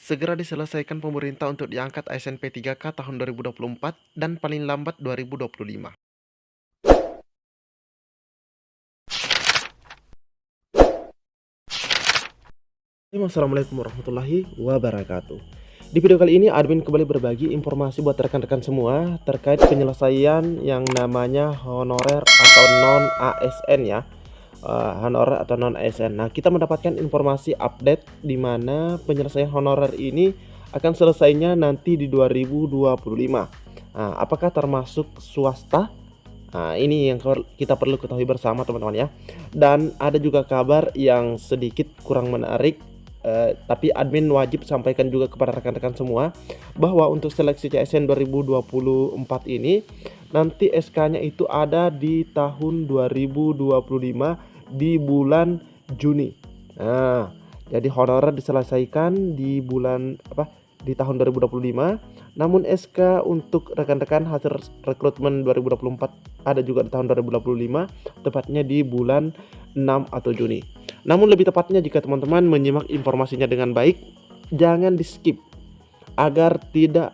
Segera diselesaikan pemerintah untuk diangkat ASN P3K tahun 2024 dan paling lambat 2025. Assalamualaikum warahmatullahi wabarakatuh. Di video kali ini admin kembali berbagi informasi buat rekan-rekan semua terkait penyelesaian yang namanya honorer atau non ASN ya. Honorer atau non ASN. Nah, kita mendapatkan informasi update di mana penyelesaian honorer ini akan selesainya nanti di 2025. Nah, apakah termasuk swasta? Nah, ini yang kita perlu ketahui bersama teman-teman ya. Dan ada juga kabar yang sedikit kurang menarik, tapi admin wajib sampaikan juga kepada rekan-rekan semua bahwa untuk seleksi CSN 2024 ini nanti SK-nya itu ada di tahun 2025 di bulan Juni. Nah, jadi honorer diselesaikan di bulan di tahun 2025. Namun SK untuk rekan-rekan hasil rekrutmen 2024 ada juga di tahun 2025, tepatnya di bulan 6 atau Juni. Namun lebih tepatnya jika teman-teman menyimak informasinya dengan baik, jangan di skip agar tidak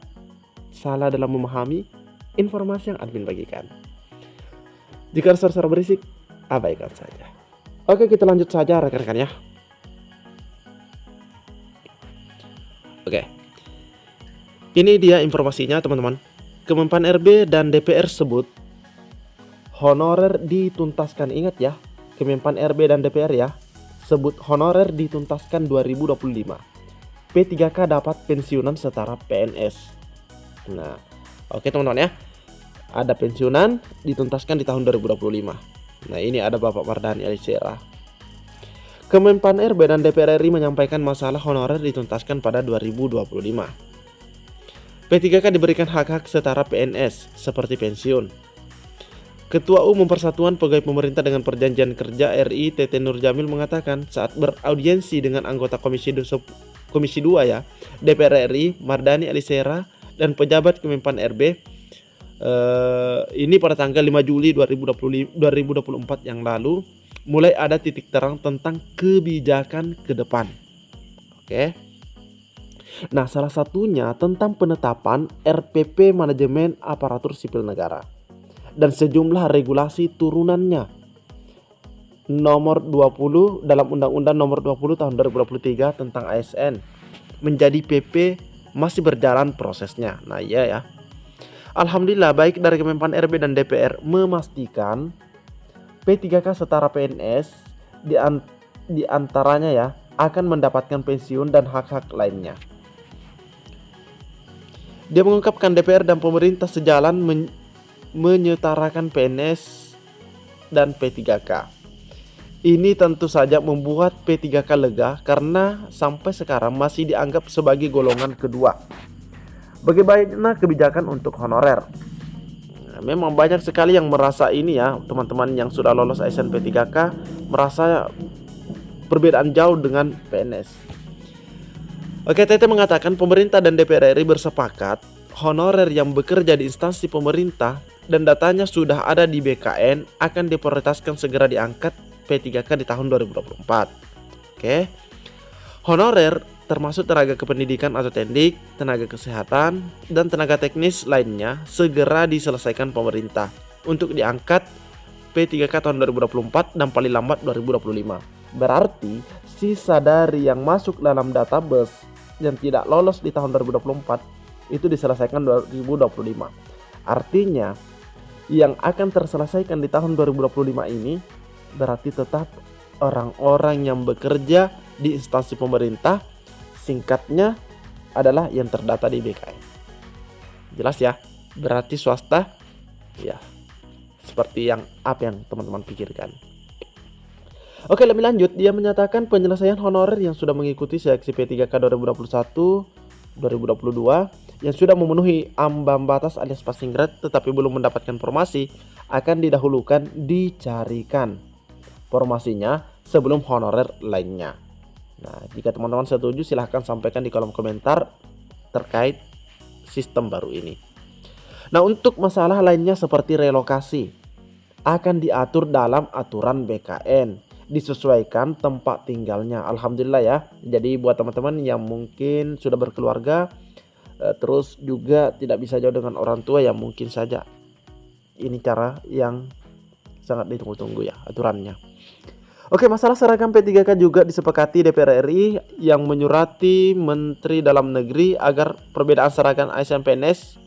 salah dalam memahami informasi yang admin bagikan. Jika suara-suara berisik, abaikan saja. Oke, kita lanjut saja rekan-rekan ya. Oke. Ini dia informasinya teman-teman. Kemenpan RB dan DPR sebut honorer dituntaskan. Ingat ya, Kemenpan RB dan DPR ya, sebut honorer dituntaskan 2025. P3K dapat pensiunan setara PNS. Nah, oke teman-teman ya. Ada pensiunan dituntaskan di tahun 2025. Nah, ini ada Bapak Mardhani Alisera. Kemenpan RB dan DPR RI menyampaikan masalah honorer dituntaskan pada 2025. P3K diberikan hak-hak setara PNS seperti pensiun. Ketua Umum Persatuan Pegawai Pemerintah dengan Perjanjian Kerja RI Teten Nurjamil mengatakan saat beraudiensi dengan anggota Komisi 2 ya, DPR RI Mardhani Alisera dan pejabat Kemenpan RB ini pada tanggal 5 Juli 2024 yang lalu mulai ada titik terang tentang kebijakan ke depan. Oke. Nah, salah satunya tentang penetapan RPP Manajemen Aparatur Sipil Negara dan sejumlah regulasi turunannya. Nomor 20 dalam Undang-Undang Nomor 20 tahun 2023 tentang ASN menjadi PP masih berjalan prosesnya. Nah, iya ya. Alhamdulillah baik dari Kemenpan RB dan DPR memastikan P3K setara PNS di antaranya ya akan mendapatkan pensiun dan hak-hak lainnya. Dia mengungkapkan DPR dan pemerintah sejalan menyetarakan PNS dan P3K. Ini tentu saja membuat P3K lega karena sampai sekarang masih dianggap sebagai golongan kedua. Bagaimana kebijakan untuk honorer? Nah, memang banyak sekali yang merasa ini ya, teman-teman yang sudah lolos ASN P3K merasa perbedaan jauh dengan PNS. Oke, TT mengatakan pemerintah dan DPR RI bersepakat honorer yang bekerja di instansi pemerintah dan datanya sudah ada di BKN akan diprioritaskan segera diangkat P3K di tahun 2024. Oke. Honorer termasuk tenaga kependidikan atau tendik, tenaga kesehatan, dan tenaga teknis lainnya segera diselesaikan pemerintah untuk diangkat P3K tahun 2024 dan paling lambat 2025. Berarti sisa dari yang masuk dalam database yang tidak lolos di tahun 2024 itu diselesaikan 2025. Artinya yang akan terselesaikan di tahun 2025 ini berarti tetap orang-orang yang bekerja di instansi pemerintah, singkatnya adalah yang terdata di BKN. Jelas ya? Berarti swasta ya seperti apa yang teman-teman pikirkan. Oke, lebih lanjut, dia menyatakan penyelesaian honorer yang sudah mengikuti seleksi P3K 2021-2022 yang sudah memenuhi ambang batas alias passing grade tetapi belum mendapatkan formasi akan didahulukan dicarikan formasinya sebelum honorer lainnya. Nah, jika teman-teman setuju silahkan sampaikan di kolom komentar terkait sistem baru ini. Nah, untuk masalah lainnya seperti relokasi akan diatur dalam aturan BKN. disesuaikan tempat tinggalnya. Alhamdulillah ya. Jadi buat teman-teman yang mungkin sudah berkeluarga, terus juga tidak bisa jauh dengan orang tua, ya mungkin saja ini cara yang sangat ditunggu-tunggu ya aturannya. Oke, masalah seragam P3K juga disepakati DPR RI yang menyurati Menteri Dalam Negeri agar perbedaan seragam ASN PNS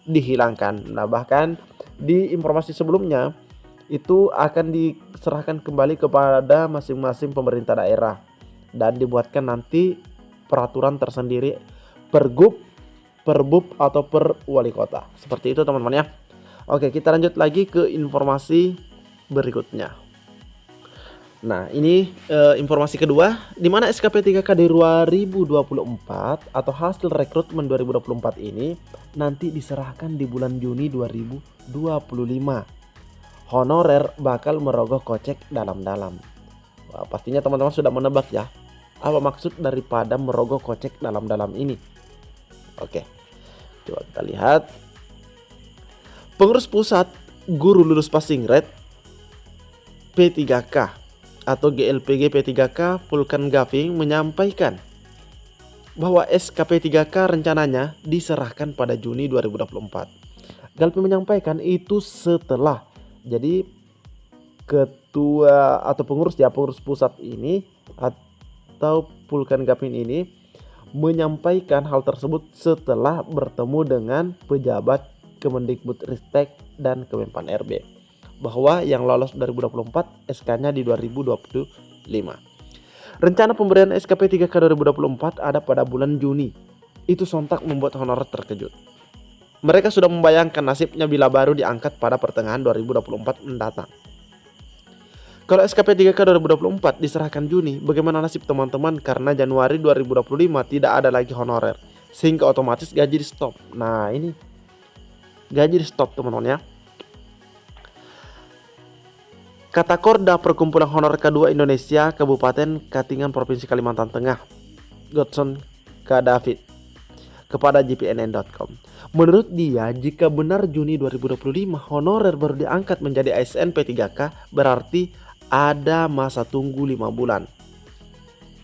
dihilangkan. Nah, bahkan di informasi sebelumnya itu akan diserahkan kembali kepada masing-masing pemerintah daerah dan dibuatkan nanti peraturan tersendiri pergub, perbub atau per wali kota. Seperti itu teman-teman ya. Oke, kita lanjut lagi ke informasi berikutnya. Nah, ini informasi kedua, di mana SKP 3K di 2024 atau hasil rekrutmen 2024 ini nanti diserahkan di bulan Juni 2025. Honorer bakal merogoh kocek dalam-dalam. Wah, pastinya teman-teman sudah menebak ya, apa maksud daripada merogoh kocek dalam-dalam ini. Oke, coba kita lihat. Pengurus pusat guru lulus passing grade P3K atau GLPG P3K Vulkan Gaving menyampaikan bahwa SKP 3K rencananya diserahkan pada Juni 2024. Galpi menyampaikan itu setelah, jadi ketua atau pengurus pusat ini atau Vulkan Gaving ini menyampaikan hal tersebut setelah bertemu dengan pejabat Kemendikbudristek dan Kemenpan RB bahwa yang lolos 2024 SK-nya di 2025. Rencana pemberian SKP 3K 2024 ada pada bulan Juni. Itu sontak membuat honorer terkejut. Mereka sudah membayangkan nasibnya bila baru diangkat pada pertengahan 2024 mendatang. Kalau SKP 3K 2024 diserahkan Juni, bagaimana nasib teman-teman karena Januari 2025 tidak ada lagi honorer, sehingga otomatis gaji di stop. Nah, ini gaji di stop teman-teman ya. Kata Korda Perkumpulan Honor K2 Indonesia Kabupaten Katingan Provinsi Kalimantan Tengah, Godson K. David, kepada jpnn.com. Menurut dia, jika benar Juni 2025 honorer baru diangkat menjadi ASN P3K, berarti ada masa tunggu 5 bulan.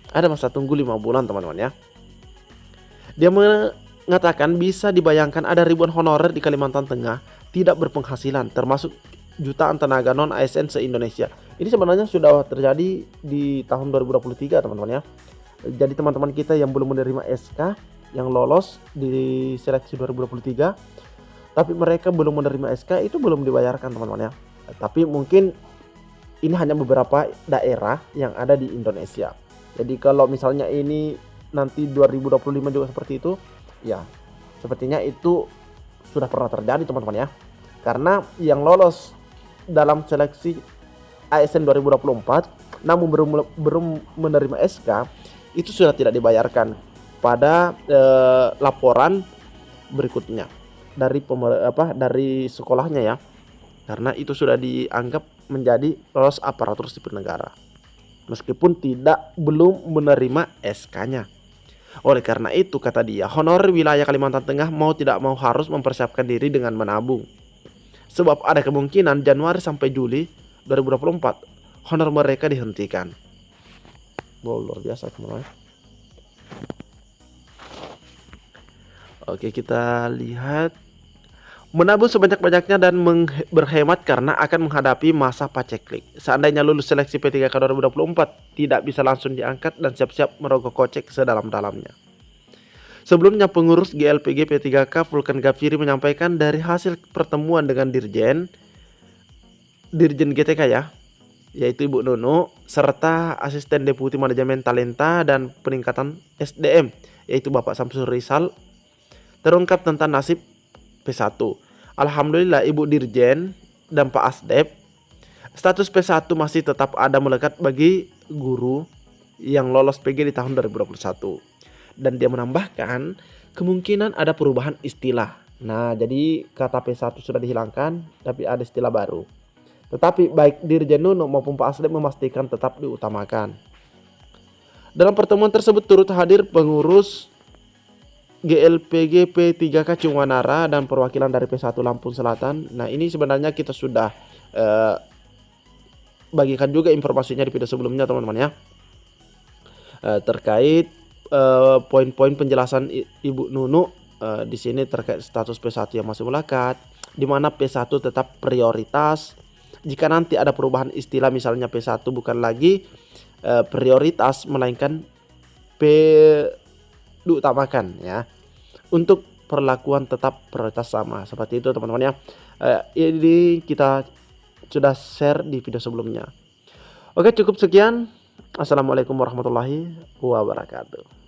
Ada masa tunggu 5 bulan teman-teman ya. Dia mengatakan bisa dibayangkan ada ribuan honorer di Kalimantan Tengah tidak berpenghasilan, termasuk jutaan tenaga non ASN se-Indonesia. Ini sebenarnya sudah terjadi di tahun 2023 teman-teman ya. Jadi teman-teman kita yang belum menerima SK yang lolos di seleksi 2023 tapi mereka belum menerima SK itu belum dibayarkan teman-teman ya. Tapi mungkin ini hanya beberapa daerah yang ada di Indonesia. Jadi kalau misalnya ini nanti 2025 juga seperti itu, ya sepertinya itu sudah pernah terjadi teman-teman ya. Karena yang lolos dalam seleksi ASN 2024 namun belum menerima SK itu sudah tidak dibayarkan pada laporan berikutnya dari sekolahnya ya, karena itu sudah dianggap menjadi lolos aparatur sipil negara meskipun belum menerima SK-nya. Oleh karena itu kata dia, honorer wilayah Kalimantan Tengah mau tidak mau harus mempersiapkan diri dengan menabung. Sebab ada kemungkinan Januari sampai Juli 2024 honor mereka dihentikan. Wow, luar biasa teman-teman. Oke, kita lihat. Menabung sebanyak-banyaknya dan berhemat karena akan menghadapi masa paceklik. Seandainya lulus seleksi P3K 2024 tidak bisa langsung diangkat dan siap-siap merogoh kocek sedalam-dalamnya. Sebelumnya pengurus GLPG P3K Vulkan Gaviri menyampaikan dari hasil pertemuan dengan Dirjen GTK ya, yaitu Ibu Nunu serta Asisten Deputi Manajemen Talenta dan Peningkatan SDM yaitu Bapak Samsul Rizal, terungkap tentang nasib P1. Alhamdulillah Ibu Dirjen dan Pak Asdep, status P1 masih tetap ada melekat bagi guru yang lolos PG di tahun 2021. Dan dia menambahkan kemungkinan ada perubahan istilah. Nah, jadi kata P1 sudah dihilangkan tapi ada istilah baru. Tetapi baik Dirjen Nunu maupun Pak Asdep memastikan tetap diutamakan. Dalam pertemuan tersebut turut hadir pengurus GLPG P3K Cungwanara dan perwakilan dari P1 Lampung Selatan. Nah, ini sebenarnya kita sudah bagikan juga informasinya di video sebelumnya teman-teman ya, terkait poin-poin penjelasan Ibu Nunu di sini terkait status P1 yang masih melekat, di mana P1 tetap prioritas. Jika nanti ada perubahan istilah, misalnya P1 bukan lagi prioritas melainkan P diutamakan ya, untuk perlakuan tetap prioritas sama seperti itu teman-teman ya. Ini kita sudah share di video sebelumnya. Oke, cukup sekian. Assalamualaikum warahmatullahi wabarakatuh.